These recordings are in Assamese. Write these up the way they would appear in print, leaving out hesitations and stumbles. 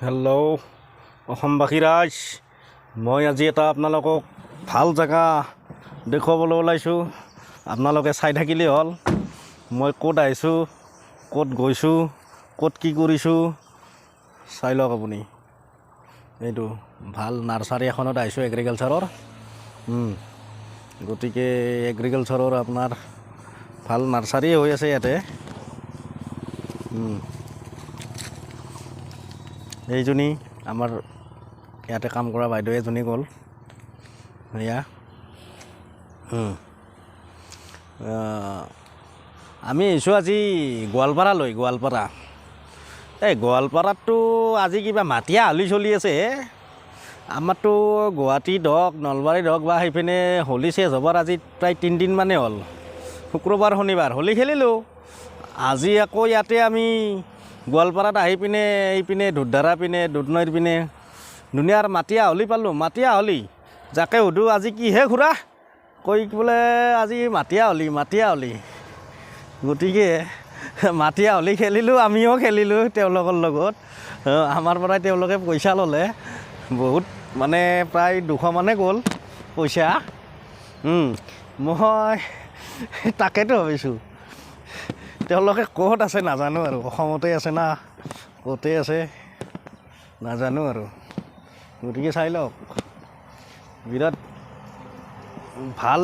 হেল্ল' অসমবাসী ৰাইজ, মই আজি এটা আপোনালোকক ভাল জেগা দেখুৱাবলৈ ওলাইছোঁ। আপোনালোকে চাই থাকিলেই হ'ল। মই ক'ত আহিছোঁ, ক'ত গৈছোঁ, ক'ত কি কৰিছোঁ চাই লওক আপুনি। এইটো ভাল নাৰ্চাৰী এখনত আহিছোঁ এগ্ৰিকালচাৰৰ। গতিকে এগ্ৰিকালচাৰৰ আপোনাৰ ভাল নাৰ্চাৰী হৈ আছে ইয়াতে। এইজনী আমাৰ ইয়াতে কাম কৰা বাইদেউ এজনী গ'ল এয়া। আমি আহিছোঁ আজি গোৱালপাৰালৈ। এই গোৱালপাৰাততো আজি কিবা মাটিয়া হোলী চলি আছে। আমাৰতো গুৱাহাটীত হওক, নলবাৰীত হওক বা সেইপিনে হোলী চেছ হ'বৰ আজি প্ৰায় 3 দিনমানেই হ'ল। শুক্ৰবাৰ শনিবাৰ হোলী খেলিলোঁ। আজি আকৌ ইয়াতে আমি গোৱালপাৰাত আহি পিনে এইপিনে দুধধাৰা পিনে দুধনৈৰ পিনে ধুনীয়াৰ মাটিয়া হোলী পালোঁ। মাটিয়া হোলী যাকে সুধোঁ আজি কিহে ঘূৰা, কৈ বোলে আজি মাটিয়া হোলী। গতিকে মাটিয়া হোলী খেলিলোঁ, আমিও খেলিলোঁ তেওঁলোকৰ লগত। আমাৰ পৰাই তেওঁলোকে পইচা ল'লে বহুত, মানে প্ৰায় 200 মানে গ'ল পইচা। মই তাকেতো ভাবিছোঁ তেওঁলোকে ক'ত আছে নাজানো আৰু, অসমতে আছে না ক'তে আছে নাজানো আৰু। গতিকে চাই লওক, বিৰাট ভাল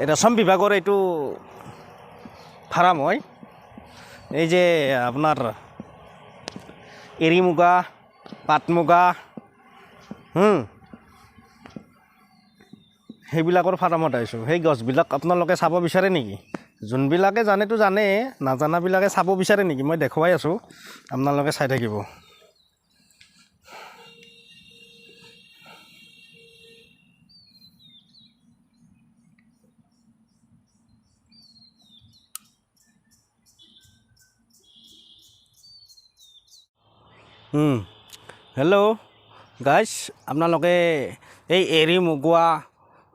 ৰেচম বিভাগৰ এইটো ফাৰ্ম হয়। এই যে আপোনাৰ এৰী মুগা, পাট মুগা, সেইবিলাকৰ ফাৰ্মত আহিছোঁ। সেই গছবিলাক আপোনালোকে চাব বিচাৰে নেকি? যোনবিলাকে জানেতো জানে, নাজানাবিলাকে চাব বিচাৰে নেকি? মই দেখুৱাই আছোঁ, আপোনালোকে চাই থাকিব। হেল্ল' গাইজ, আপোনালোকে এই এৰী মুগা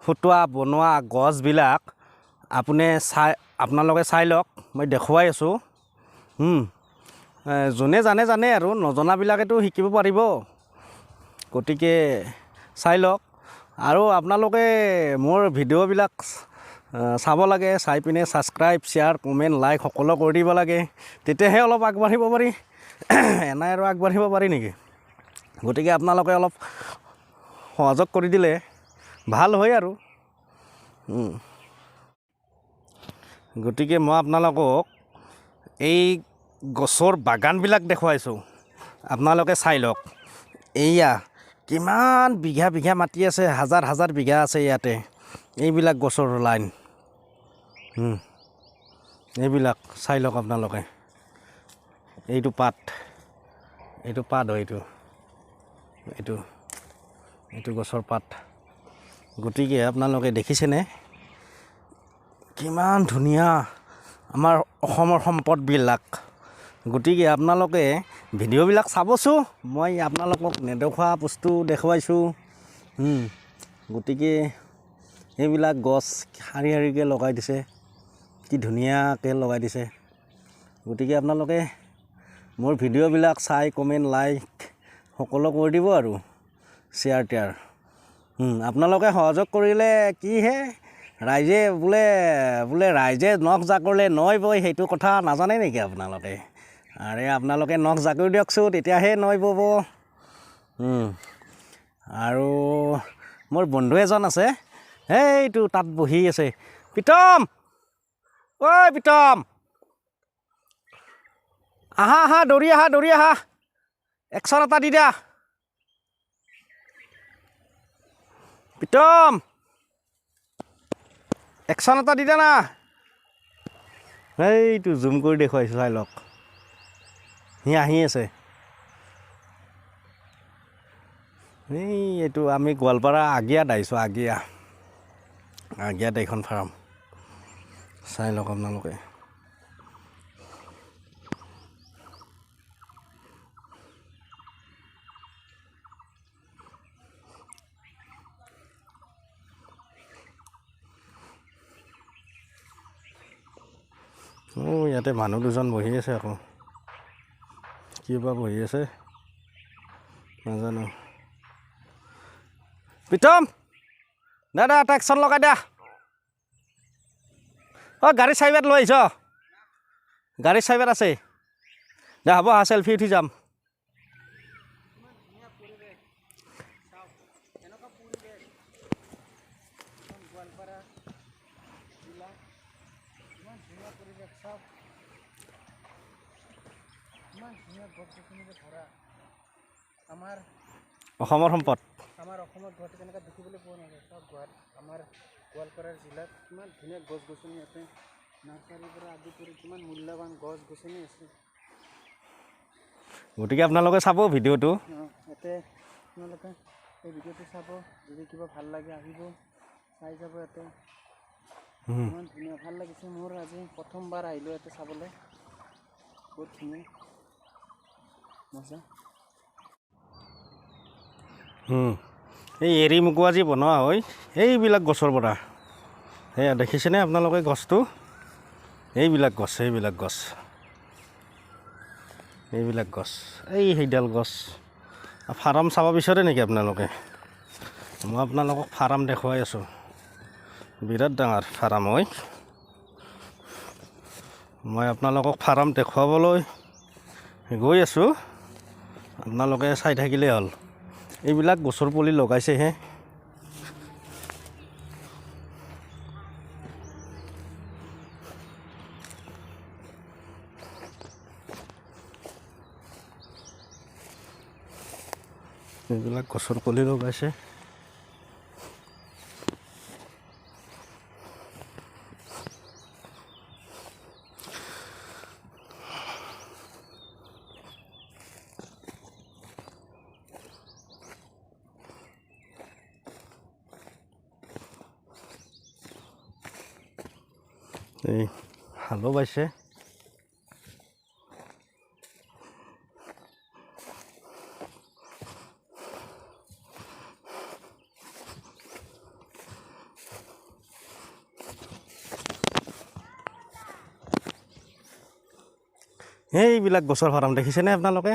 ফুটোৱা বনোৱা গছবিলাক আপোনালোকে চাই লওক। মই দেখুৱাই আছোঁ। যোনে জানে আৰু নজনাবিলাকেতো শিকিব পাৰিব। গতিকে চাই লওক। আৰু আপোনালোকে মোৰ ভিডিঅ'বিলাক চাব লাগে, চাই পিনে ছাবস্ক্ৰাইব, শ্বেয়াৰ, কমেণ্ট, লাইক সকলো কৰি দিব লাগে। তেতিয়াহে অলপ আগবাঢ়িব পাৰি। এনাই আৰু আগবাঢ়িব পাৰি নেকি? গতিকে আপোনালোকে অলপ সহযোগ কৰি দিলে ভাল হয় আৰু। গতিকে মই আপোনালোকক এই গছৰ বাগানবিলাক দেখুৱাইছোঁ, আপোনালোকে চাই লওক। এইয়া কিমান বিঘা মাটি আছে, হাজাৰ বিঘা আছে ইয়াতে। এইবিলাক গছৰ লাইন, এইবিলাক চাই লওক আপোনালোকে। এইটো পাত হয়, এইটো গছৰ পাত। গতিকে আপোনালোকে দেখিছেনে কিমান ধুনীয়া আমাৰ অসমৰ সম্পদবিলাক। গতিকে আপোনালোকে ভিডিঅ'বিলাক চাবচোন। মই আপোনালোকক নেদেখুওৱা বস্তু দেখুৱাইছোঁ। গতিকে এইবিলাক গছ শাৰীকৈ লগাই দিছে, কি ধুনীয়াকৈ লগাই দিছে। গতিকে আপোনালোকে মোৰ ভিডিঅ'বিলাক চাই কমেণ্ট, লাইক সকলো কৰি দিব আৰু শ্বেয়াৰ টেয়াৰ। আপোনালোকে সহযোগ কৰিলে কিহে, ৰাইজে বোলে ৰাইজে নখ জাকৰিলে নৈ বয়, সেইটো কথা নাজানে নেকি আপোনালোকে? আৰে আপোনালোকে নখ জাকৰি দিয়কচোন, তেতিয়াহে নৈ বব। আৰু মোৰ বন্ধু এজন আছে, সেইটো তাত বহি আছে। প্ৰীতম, ঐ প্ৰীতম, আহা দৌৰি আহা, একশ্যন এটা দি দিয়া। প্ৰীতম, একশ্যন এটা দি দিয়া না। এইটো জুম কৰি দেখুৱাইছোঁ, চাই লওক। সি আহি আছে। এইটো আমি গোৱালপাৰা আগিয়াত আহিছোঁ, আগিয়াত এইখন ফাৰ্ম। চাই লওক আপোনালোকে। ইয়াতে মানুহ দুজন বহি আছে আকৌ। কিবা বহি আছে নাজানো। প্ৰীতম দাদা এটা একশ্যন লগাই দিয়া। গাড়ী চাইবাত লৈ আহিছ? গাড়ী চাইবাত আছে দে, হ'ব আহা চেল্ফি উঠি যাম। আমাৰ অসমৰ সম্পদ। আমাৰ অসমত গুৱাহাটী তেনেকৈ দেখিবলৈ পোৱা নাযায়। চব গুৱাহাটী আমাৰ গোৱালপাৰাৰ জিলাত কিমান ধুনীয়া গছ গছনি আছে, নাৰ্চাৰীৰ পৰা আদি কৰি কিমান মূল্যৱান গছ গছনি আছে। গতিকে আপোনালোকে চাব ভিডিঅ'টো। ইয়াতে আপোনালোকে এই ভিডিঅ'টো চাব, যদি কিবা ভাল লাগে আহিব চাই যাব। ইয়াতে ইমান ধুনীয়া ভাল লাগিছে মোৰ, আজি প্ৰথমবাৰ আহিলোঁ ইয়াতে চাবলৈ। বহুত ধুনীয়া মজা। এই এৰী মুকুৰা যি বনোৱা হয় এইবিলাক গছৰ পৰা, সেয়া দেখিছেনে আপোনালোকে গছটো? এইবিলাক গছ এই সেইডাল গছ। ফাৰ্ম চাব বিচাৰে নেকি আপোনালোকে? মই আপোনালোকক ফাৰ্ম দেখুৱাই আছোঁ। বিৰাট ডাঙৰ ফাৰ্ম হয়। মই আপোনালোকক ফাৰ্ম দেখুৱাবলৈ গৈ আছোঁ, আপোনালোকে চাই থাকিলেই হ'ল। এইবিলাক গছৰ পুলি লগাইছেহে। এইবিলাক গছৰ পুলি লগাইছে। এই হালো বাইছে। এইবিলাক গছৰ ফাৰ্ম দেখিছেনে আপোনালোকে?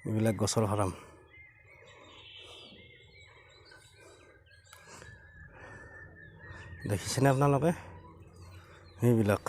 এইবিলাক গছৰ ফাৰ্ম। দেখিছেনে আপোনালোকে? এইবিলাক